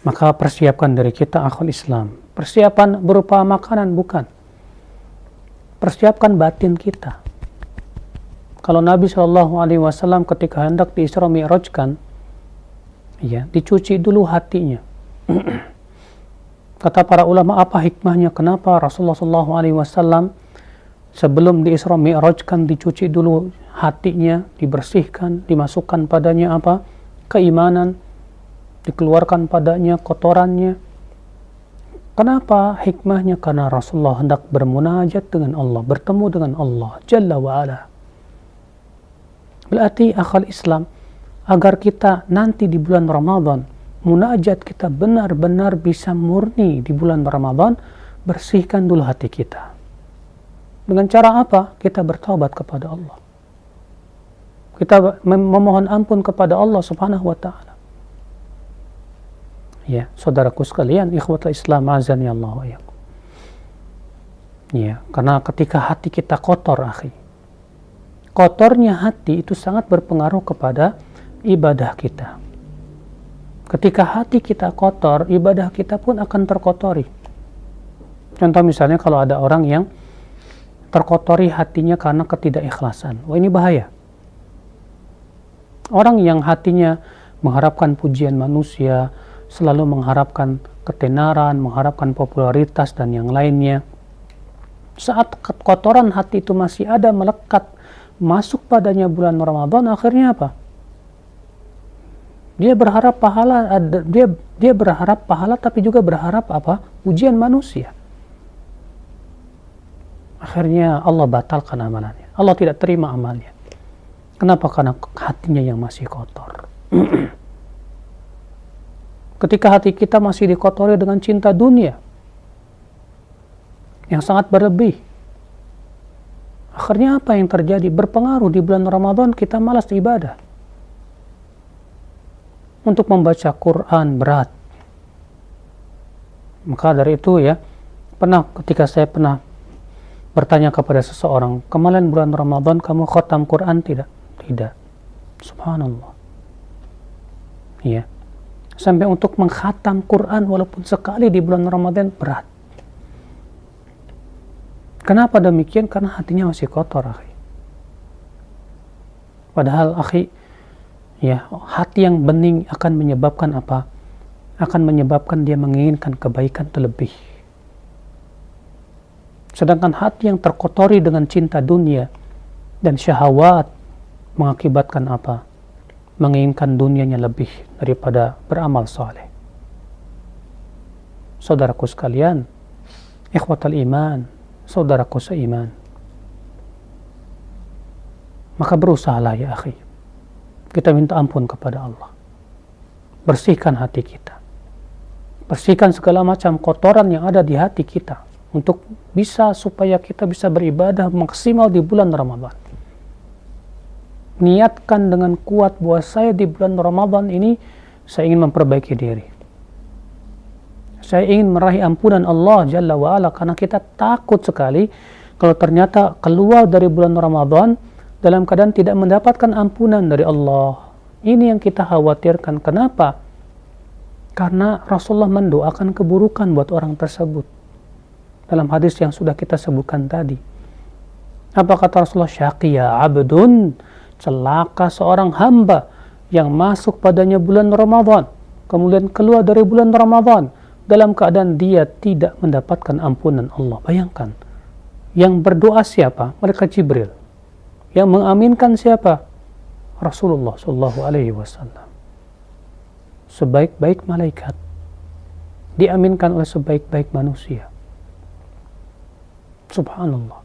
Maka persiapkan diri kita, akhul Islam. Persiapan berupa makanan bukan. Persiapkan batin kita. Kalau Nabi SAW ketika hendak di Isra Mi'rajkan, ya, dicuci dulu hatinya. Kata para ulama, apa hikmahnya? Kenapa Rasulullah SAW sebelum di Isra Mi'rajkan dicuci dulu hatinya, dibersihkan, dimasukkan padanya apa? Keimanan, dikeluarkan padanya kotorannya. Kenapa hikmahnya? Karena Rasulullah hendak bermunajat dengan Allah, bertemu dengan Allah Jalla wa'ala. Berarti akhal Islam, agar kita nanti di bulan Ramadan, munajat kita benar-benar bisa murni di bulan Ramadan, bersihkan dulu hati kita. Dengan cara apa? Kita bertaubat kepada Allah. Kita memohon ampun kepada Allah Subhanahu wa ta'ala. Ya, saudaraku sekalian, ikhwatul Islam azani Allah wa iyyakum. Ya, karena ketika hati kita kotor, akhi, kotornya hati itu sangat berpengaruh kepada ibadah kita. Ketika hati kita kotor, ibadah kita pun akan terkotori. Contoh misalnya kalau ada orang yang terkotori hatinya karena ketidakikhlasan. Wah, ini bahaya. Orang yang hatinya mengharapkan pujian manusia, selalu mengharapkan ketenaran, mengharapkan popularitas dan yang lainnya. Saat kotoran hati itu masih ada melekat, masuk padanya bulan Ramadan, akhirnya apa? Dia berharap pahala, dia berharap pahala tapi juga berharap apa? Pujian manusia. Akhirnya Allah batalkan amalannya. Allah tidak terima amalnya. Kenapa? Karena hatinya yang masih kotor. Ketika hati kita masih dikotori dengan cinta dunia yang sangat berlebih, akhirnya apa yang terjadi? Berpengaruh di bulan Ramadan kita malas ibadah. Untuk membaca Quran berat. Maka dari itu ya, ketika saya pernah bertanya kepada seseorang, kemarin bulan Ramadan kamu khatam Quran tidak? Tidak. Subhanallah. Ya. Sampai untuk mengkhatam Quran walaupun sekali di bulan Ramadan berat. Kenapa demikian? Karena hatinya masih kotor, akhi. Padahal, akhi, ya, hati yang bening akan menyebabkan apa? Akan menyebabkan dia menginginkan kebaikan terlebih. Sedangkan hati yang terkotori dengan cinta dunia dan syahwat mengakibatkan apa? Menginginkan dunianya lebih daripada beramal saleh. Saudaraku sekalian, ikhwatal iman, saudaraku seiman, maka berusahalah ya akhi, kita minta ampun kepada Allah. Bersihkan hati kita. Bersihkan segala macam kotoran yang ada di hati kita untuk supaya kita bisa beribadah maksimal di bulan Ramadan. Niatkan dengan kuat bahwa saya di bulan Ramadan ini saya ingin memperbaiki diri. Saya ingin meraih ampunan Allah Jalla wa'ala, karena kita takut sekali kalau ternyata keluar dari bulan Ramadan dalam keadaan tidak mendapatkan ampunan dari Allah. Ini yang kita khawatirkan. Kenapa? Karena Rasulullah mendoakan keburukan buat orang tersebut. Dalam hadis yang sudah kita sebutkan tadi. Apa kata Rasulullah? Syaqiya abdun, celaka seorang hamba yang masuk padanya bulan Ramadan, kemudian keluar dari bulan Ramadan dalam keadaan dia tidak mendapatkan ampunan Allah. Bayangkan, yang berdoa siapa? Malaikat Jibril. Yang mengaminkan siapa? Rasulullah sallallahu alaihi wasallam. Sebaik-baik malaikat diaminkan oleh sebaik-baik manusia. Subhanallah.